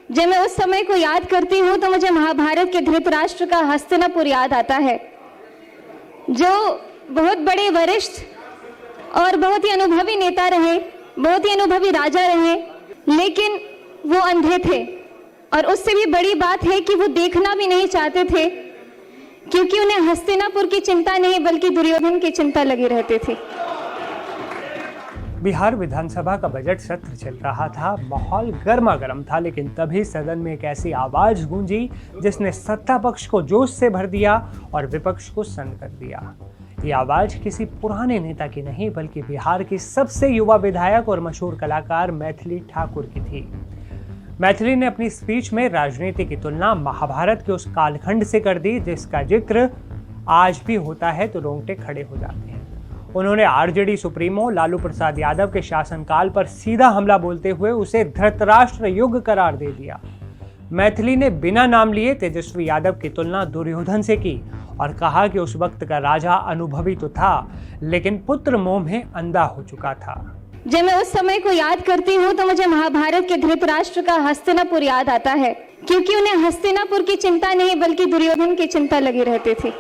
जब मैं उस समय को याद करती हूँ तो मुझे महाभारत के धृतराष्ट्र का हस्तिनापुर याद आता है, जो बहुत बड़े वरिष्ठ और बहुत ही अनुभवी नेता रहे, बहुत ही अनुभवी राजा रहे, लेकिन वो अंधे थे। और उससे भी बड़ी बात है कि वो देखना भी नहीं चाहते थे, क्योंकि उन्हें हस्तिनापुर की चिंता नहीं बल्कि दुर्योधन की चिंता लगी रहती थी। बिहार विधानसभा का बजट सत्र चल रहा था, माहौल गर्मा गर्म था, लेकिन तभी सदन में एक ऐसी आवाज गूंजी जिसने सत्ता पक्ष को जोश से भर दिया और विपक्ष को सन्न कर दिया। ये आवाज किसी पुराने नेता की नहीं बल्कि बिहार की सबसे युवा विधायक और मशहूर कलाकार मैथिली ठाकुर की थी। मैथिली ने अपनी स्पीच में राजनीति की तुलना महाभारत के उस कालखंड से कर दी जिसका जिक्र आज भी होता है तो रोंगटे खड़े हो जाते हैं। उन्होंने आरजेडी सुप्रीमो लालू प्रसाद यादव के शासनकाल पर सीधा हमला बोलते हुए उसे धृतराष्ट्र युग करार दे दिया। मैथिली ने बिना नाम लिए तेजस्वी यादव की तुलना दुर्योधन से की और कहा कि उस वक्त का राजा अनुभवी तो था, लेकिन पुत्र मोह में अंधा हो चुका था। जब मैं उस समय को याद करती हूँ तो मुझे महाभारत के धृतराष्ट्र का हस्तिनापुर याद आता है, क्योंकि उन्हें हस्तिनापुर की चिंता नहीं बल्कि दुर्योधन की चिंता लगी रहती थी।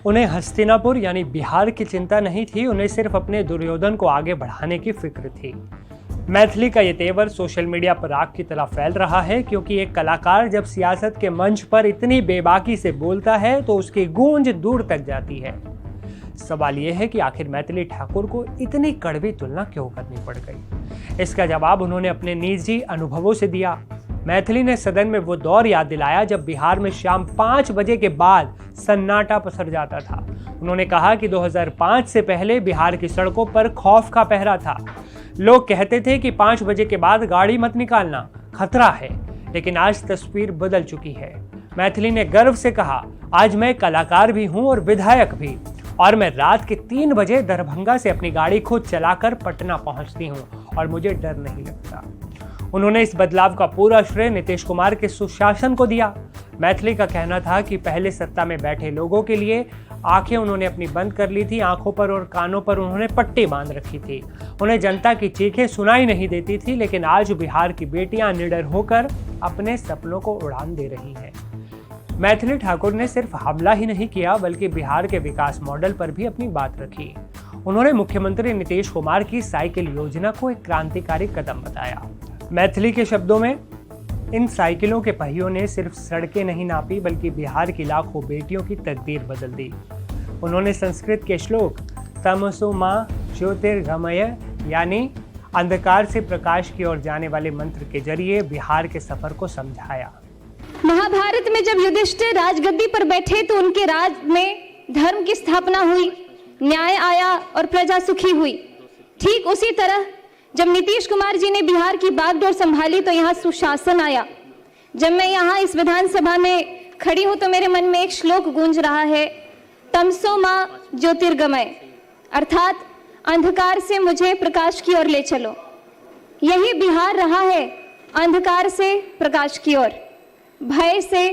उन्हें हस्तिनापुर यानी बिहार की चिंता नहीं थी, उन्हें सिर्फ अपने दुर्योधन को आगे बढ़ाने की फिक्र थी। मैथिली का ये तेवर सोशल मीडिया पर आग की तरह फैल रहा है, क्योंकि एक कलाकार जब सियासत के मंच पर इतनी बेबाकी से बोलता है तो उसकी गूंज दूर तक जाती है। सवाल यह है कि आखिर मैथिली ठाकुर को इतनी कड़वी तुलना क्यों करनी पड़ गई। इसका जवाब उन्होंने अपने निजी अनुभवों से दिया। मैथिली ने सदन में वो दौर याद दिलाया जब बिहार में शाम 5 बजे के बाद सन्नाटा पसर जाता था। उन्होंने कहा कि 2005 से पहले बिहार की सड़कों पर खौफ का पहरा था। लोग कहते थे कि 5 बजे के बाद गाड़ी मत निकालना, खतरा है, लेकिन आज तस्वीर बदल चुकी है। मैथिली ने गर्व से कहा, आज मैं कलाकार भी हूं और विधायक भी, और मैं रात के 3 बजे दरभंगा से अपनी गाड़ी खुद चलाकर पटना पहुंचती हूं और मुझे डर नहीं लगता। उन्होंने इस बदलाव का पूरा श्रेय नीतीश कुमार के सुशासन को दिया। मैथिली का कहना था कि पहले सत्ता में बैठे लोगों के लिए आंखें उन्होंने अपनी बंद कर ली थी, आंखों पर और कानों पर उन्होंने पट्टी बांध रखी थी। उन्हें जनता की चीखें सुनाई नहीं देती थी, लेकिन आज बिहार की बेटियां निडर होकर अपने सपनों को उड़ान दे रही हैं। मैथिली ठाकुर ने सिर्फ हमला ही नहीं किया बल्कि बिहार के विकास मॉडल पर भी अपनी बात रखी। उन्होंने मुख्यमंत्री नीतीश कुमार की साइकिल योजना को एक क्रांतिकारी कदम बताया। मैथिली के शब्दों में, इन साइकिलों के पहियों ने सिर्फ सड़कें नहीं नापी बल्कि बिहार की लाखों बेटियों की तकदीर बदल दी। उन्होंने संस्कृत के श्लोक तमसो मा ज्योतिर्गमय यानी अंधकार से प्रकाश की ओर जाने वाले मंत्र के जरिए बिहार के सफर को समझाया। महाभारत में जब युधिष्ठिर राजगद्दी पर बैठे तो उनके राज में धर्म की स्थापना हुई, न्याय आया और प्रजा सुखी हुई। ठीक उसी तरह जब नीतीश कुमार जी ने बिहार की बागडोर संभाली तो यहाँ सुशासन आया। जब मैं यहाँ इस विधानसभा में खड़ी हूँ तो मेरे मन में एक श्लोक गूंज रहा है, तमसो माँ ज्योतिर्गमय, अर्थात अंधकार से मुझे प्रकाश की ओर ले चलो। यही बिहार रहा है, अंधकार से प्रकाश की ओर, भय से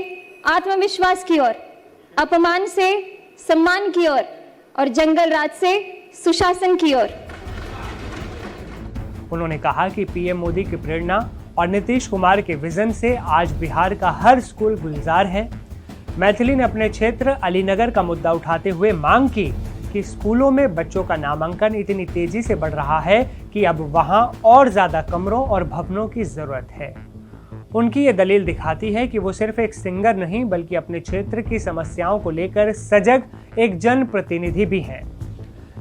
आत्मविश्वास की ओर, अपमान से सम्मान की ओर और जंगल राज से सुशासन की ओर। उन्होंने कहा कि पीएम मोदी की प्रेरणा और नीतीश कुमार के विजन से आज बिहार का हर स्कूल गुलजार है। मैथिली ने अपने क्षेत्र अलीनगर का मुद्दा उठाते हुए मांग की कि स्कूलों में बच्चों का नामांकन इतनी तेजी से बढ़ रहा है कि अब वहां और ज्यादा कमरों और भवनों की जरूरत है। उनकी ये दलील दिखाती है कि वो सिर्फ एक सिंगर नहीं बल्कि अपने क्षेत्र की समस्याओं को लेकर सजग एक जनप्रतिनिधि भी हैं।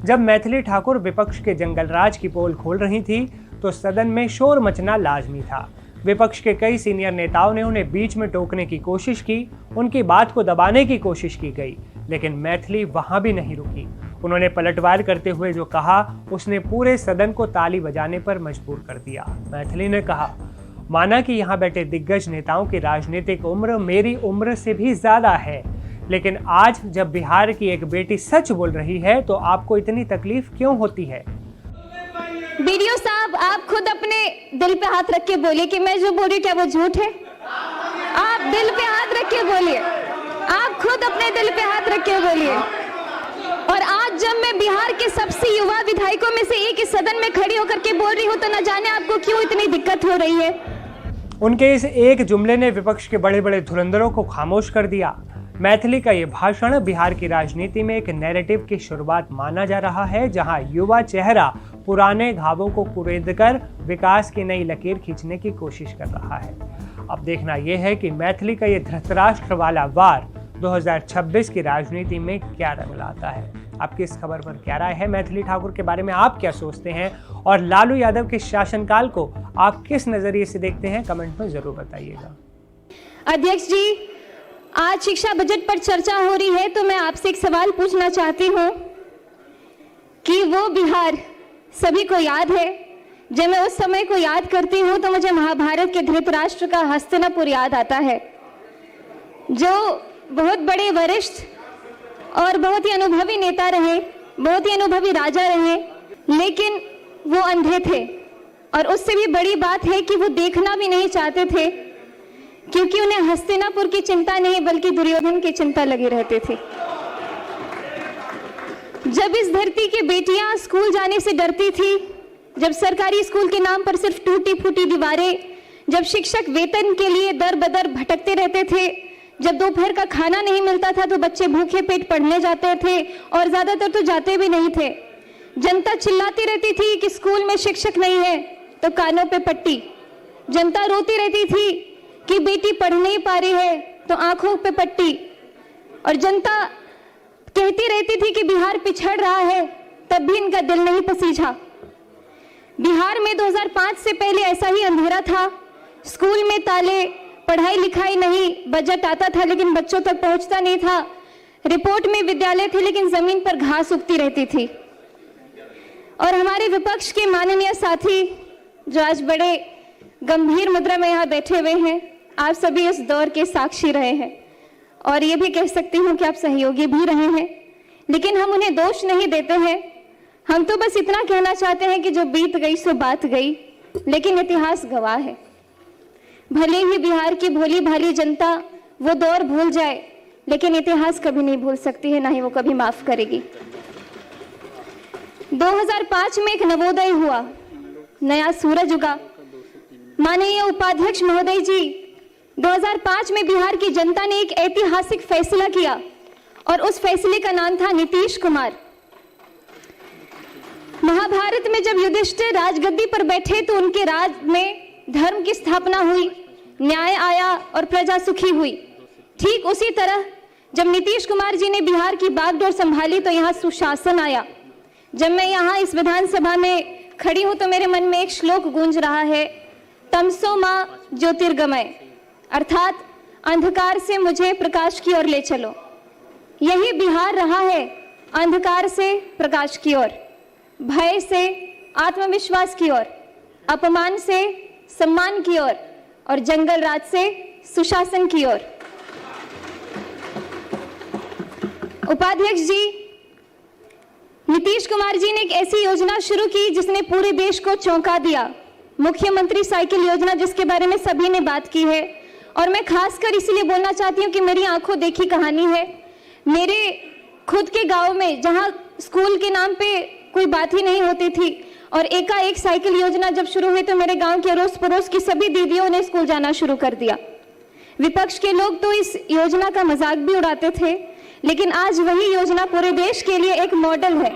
जब मैथिली ठाकुर विपक्ष के जंगल राज की पोल खोल रही थी तो सदन में शोर मचना लाजमी था। विपक्ष के कई सीनियर नेताओं ने उन्हें बीच में टोकने की कोशिश की, उनकी बात को दबाने की कोशिश की गई, लेकिन मैथिली वहां भी नहीं रुकी। उन्होंने पलटवार करते हुए जो कहा उसने पूरे सदन को ताली बजाने पर मजबूर कर दिया। मैथिली ने कहा, माना कि यहाँ बैठे दिग्गज नेताओं की राजनीतिक उम्र मेरी उम्र से भी ज्यादा है, लेकिन आज जब बिहार की एक बेटी सच बोल रही है तो आपको इतनी तकलीफ क्यों होती है? बीडीओ साहब, आप खुद अपने दिल पे हाथ रख के बोलिए कि मैं जो बोल रही हूँ क्या वो झूठ है? आप दिल पे हाथ रख के बोलिए, आप खुद अपने दिल पे हाथ रख के बोलिए। और आज जब मैं बिहार के सबसे युवा विधायकों में से एक इस सदन में खड़ी होकर के बोल रही हूँ तो न जाने आपको क्यों इतनी दिक्कत हो रही है। उनके इस एक जुमले ने विपक्ष के बड़े बड़े धुरंधरों को खामोश कर दिया। मैथिली का ये भाषण बिहार की राजनीति में एक नैरेटिव की शुरुआत माना जा रहा है, जहां युवा चेहरा पुराने घावों को कुरेदकर विकास की नई लकीर खींचने की कोशिश कर रहा है। अब देखना यह है कि मैथिली का ये धृतराष्ट्र वाला वार 2026 की राजनीति में क्या रंग लाता है। आपकी इस खबर पर क्या राय है? मैथिली ठाकुर के बारे में आप क्या सोचते हैं? और लालू यादव के शासनकाल को आप किस नजरिए से देखते हैं? कमेंट में जरूर बताइएगा। अध्यक्ष जी, आज शिक्षा बजट पर चर्चा हो रही है, तो मैं आपसे एक सवाल पूछना चाहती हूँ कि वो बिहार सभी को याद है। जब मैं उस समय को याद करती हूँ तो मुझे महाभारत के धृतराष्ट्र का हस्तिनापुर याद आता है, जो बहुत बड़े वरिष्ठ और बहुत ही अनुभवी नेता रहे, बहुत ही अनुभवी राजा रहे, लेकिन वो अंधे थे। और उससे भी बड़ी बात है कि वो देखना भी नहीं चाहते थे, क्योंकि उन्हें हस्तिनापुर की चिंता नहीं बल्कि दुर्योधन की चिंता लगी रहती थी। जब इस धरती की बेटियां स्कूल जाने से डरती थी, जब सरकारी स्कूल के नाम पर सिर्फ टूटी फूटी दीवारें, जब शिक्षक वेतन के लिए दर बदर भटकते रहते थे, जब दोपहर का खाना नहीं मिलता था तो बच्चे भूखे पेट पढ़ने जाते थे और ज्यादातर तो जाते भी नहीं थे। जनता चिल्लाती रहती थी कि स्कूल में शिक्षक नहीं है तो कानों पे पट्टी। जनता रोती रहती थी कि बेटी पढ़ नहीं पा रही है तो आंखों पे पट्टी। और जनता कहती रहती थी कि बिहार पिछड़ रहा है, तब भी इनका दिल नहीं पसीझा। बिहार में 2005 से पहले ऐसा ही अंधेरा था। स्कूल में ताले, पढ़ाई लिखाई नहीं, बजट आता था लेकिन बच्चों तक पहुंचता नहीं था। रिपोर्ट में विद्यालय थे लेकिन जमीन पर घास उगती रहती थी। और हमारे विपक्ष के माननीय साथी जो आज बड़े गंभीर मुद्रा में यहाँ बैठे हुए हैं, आप सभी इस दौर के साक्षी रहे हैं और ये भी कह सकती हूँ कि आप सहयोगी भी रहे हैं, लेकिन हम उन्हें दोष नहीं देते हैं। हम तो बस इतना कहना चाहते हैं कि जो बीत गई सो बात गई, लेकिन इतिहास गवाह है। भले ही बिहार की भोली भाली जनता वो दौर भूल जाए, लेकिन इतिहास कभी नहीं भूल सकती है, ना ही वो कभी माफ करेगी। 2005 में एक नवोदय हुआ, नया सूरज उगा। माननीय उपाध्यक्ष महोदय जी, 2005 में बिहार की जनता ने एक ऐतिहासिक फैसला किया और उस फैसले का नाम था नीतीश कुमार। महाभारत में जब युधिष्ठिर राजगद्दी पर बैठे तो उनके राज में धर्म की स्थापना हुई, न्याय आया और प्रजा सुखी हुई। ठीक उसी तरह जब नीतीश कुमार जी ने बिहार की बागडोर संभाली तो यहाँ सुशासन आया। जब मैं यहाँ इस विधानसभा में खड़ी हूँ तो मेरे मन में एक श्लोक गूंज रहा है, तमसो मां ज्योतिर्गमय, अर्थात अंधकार से मुझे प्रकाश की ओर ले चलो। यही बिहार रहा है, अंधकार से प्रकाश की ओर, भय से आत्मविश्वास की ओर, अपमान से सम्मान की ओर और जंगल राज से सुशासन की ओर। उपाध्यक्ष जी, नीतीश कुमार जी ने एक ऐसी योजना शुरू की जिसने पूरे देश को चौंका दिया, मुख्यमंत्री साइकिल योजना, जिसके बारे में सभी ने बात की है। और मैं खासकर इसलिए बोलना चाहती हूँ कि मेरी आंखों देखी कहानी है। मेरे खुद के गांव में जहाँ स्कूल के नाम पे कोई बात ही नहीं होती थी और एकाएक साइकिल योजना जब शुरू हुई तो मेरे गांव के अड़ोस पड़ोस की सभी दीदियों ने स्कूल जाना शुरू कर दिया। विपक्ष के लोग तो इस योजना का मजाक भी उड़ाते थे, लेकिन आज वही योजना पूरे देश के लिए एक मॉडल है।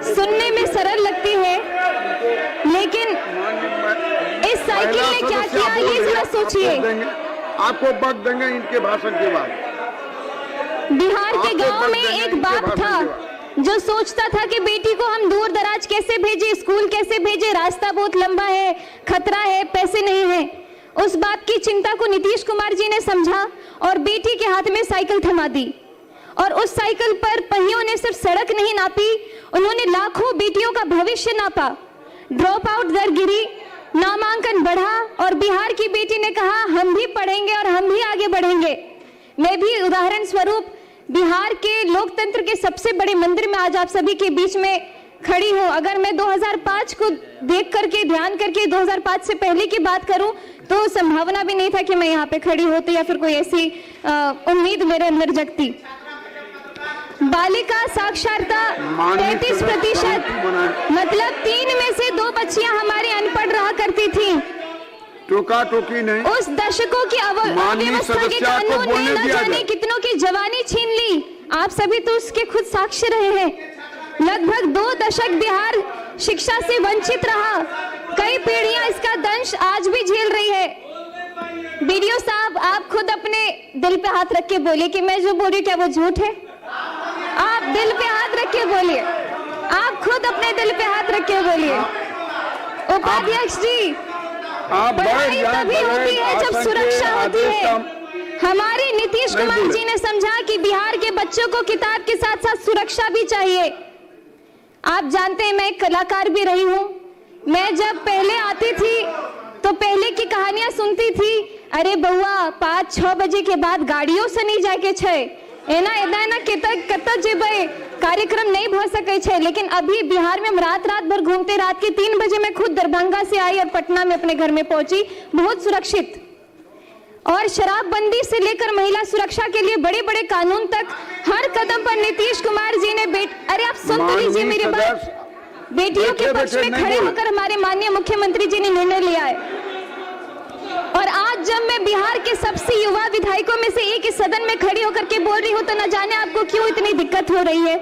सुनने में सरल लगती है, लेकिन इस साइकिल ने क्या किया ये जरा सोचिए। आपको वक्त देंगे इनके भाषण के बाद। बिहार के गांव में एक बाप था जो सोचता था कि बेटी को हम दूर दराज कैसे भेजे, स्कूल कैसे भेजे, रास्ता बहुत लंबा है, खतरा है, पैसे नहीं है। उस बाप की चिंता को नीतीश कुमार जी ने समझा और बेटी के हाथ में साइकिल थमा दी। और उस साइकिल पर पहियों ने सिर्फ सड़क नहीं नापी, उन्होंने लाखों बेटियों का भविष्य नापा। ड्रॉप आउट दर गिरी, नामांकन बढ़ा और बिहार की बेटी ने कहा हम भी पढ़ेंगे और हम भी आगे बढ़ेंगे। मैं भी उदाहरण स्वरूप बिहार के लोकतंत्र के सबसे बड़े मंदिर में आज आप सभी के बीच में खड़ी हूँ। अगर मैं 2005 को देख करके, ध्यान करके 2005 से पहले की बात करूं तो संभावना भी नहीं था कि मैं यहाँ पे खड़ी होती या फिर कोई ऐसी उम्मीद मेरे अंदर जगती। बालिका साक्षरता 33%, मतलब 3 में से 2 बच्चियां हमारी अनपढ़ रहा करती थी। टोका टोकी नहीं। उस दशकों की माननीय अव्यवस्था के सदस्य आपको कानून ने बोलने न दिया जाने जाए। कितनों की जवानी छीन ली। आप सभी तो उसके खुद साक्षी रहे हैं। लगभग 2 दशक बिहार शिक्षा से वंचित रहा। कई पीढ़ियां इसका दंश आज भी झेल रही है। बीडीओ साहब, आप खुद अपने दिल पे हाथ रख के बोलिए कि मैं जो बोल रही हूँ क्या वो झूठ है। आप दिल पे हाथ रख के बोलिए। आप खुद अपने दिल पे हाथ रख के बोलिए। उपाध्यक्ष जी, आप पढ़ाई तभी होती है जब सुरक्षा होती है। हमारे नीतीश कुमार जी ने समझा कि बिहार के बच्चों को किताब के साथ साथ सुरक्षा भी चाहिए। आप जानते हैं मैं एक कलाकार भी रही हूँ। मैं जब पहले आती थी तो पहले की कहानियां सुनती थी। अरे बउआ 5-6 बजे के बाद गाड़ियों से नहीं जाके छे एना एना कत जेबे कार्यक्रम नहीं भ सके छे। लेकिन अभी बिहार में हम रात भर घूमते, रात के 3 बजे मैं खुद दरभंगा से आई और पटना में अपने घर में पहुंची, बहुत सुरक्षित। और शराबबंदी से लेकर महिला सुरक्षा के लिए बड़े बड़े कानून तक हर कदम पर नीतीश कुमार जी ने अरे आप सुन तो लीजिए मेरी बात। बेटियों के पक्ष में खड़े होकर हमारे माननीय मुख्यमंत्री जी ने निर्णय लिया है। और आज जब मैं बिहार के सबसे युवा विधायकों में से एक इस सदन में खड़ी होकर के बोल रही हूँ तो न जाने आपको क्यों इतनी दिक्कत हो रही है।